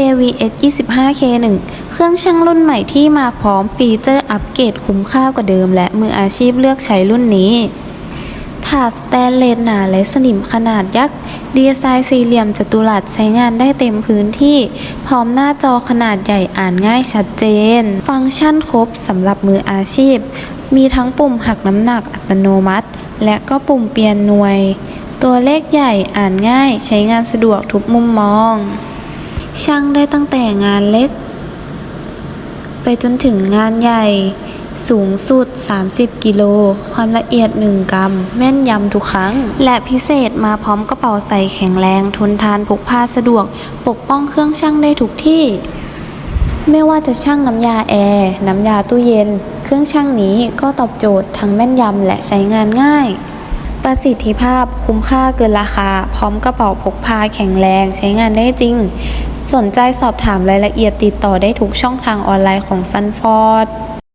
AVS 25K1 เครื่องชั่งรุ่นใหม่ที่มาพร้อมฟีเจอร์อัปเกรดคุ้มค่ากว่าเดิมและมืออาชีพเลือกใช้รุ่นนี้ถาดสแตนเลสหนาและสนิมขนาดยักษ์ดีไซน์สี่เหลี่ยมจัตุรัสใช้งานได้เต็มพื้นที่พร้อมหน้าจอขนาดใหญ่อ่านง่ายชัดเจนฟังก์ชันครบสำหรับมืออาชีพมีทั้งปุ่มหักน้ำหนักอัตโนมัติและก็ปุ่มเปลี่ยนหน่วยตัวเลขใหญ่อ่านง่ายใช้งานสะดวกทุกมุมมองชั่งได้ตั้งแต่งานเล็กไปจนถึงงานใหญ่สูงสุด30 กิโลความละเอียด1 กรัมแม่นยำทุกครั้งและพิเศษมาพร้อมกระเป๋าใส่แข็งแรงทนทานพกพาสะดวกปกป้องเครื่องชั่งได้ทุกที่ไม่ว่าจะชั่งน้ำยาแอร์น้ำยาตู้เย็นเครื่องชั่งนี้ก็ตอบโจทย์ทั้งแม่นยำและใช้งานง่ายประสิทธิภาพคุ้มค่าเกินราคาพร้อมกระเป๋าพกพาแข็งแรงใช้งานได้จริงสนใจสอบถามรายละเอียดติดต่อได้ทุกช่องทางออนไลน์ของซันฟอร์ด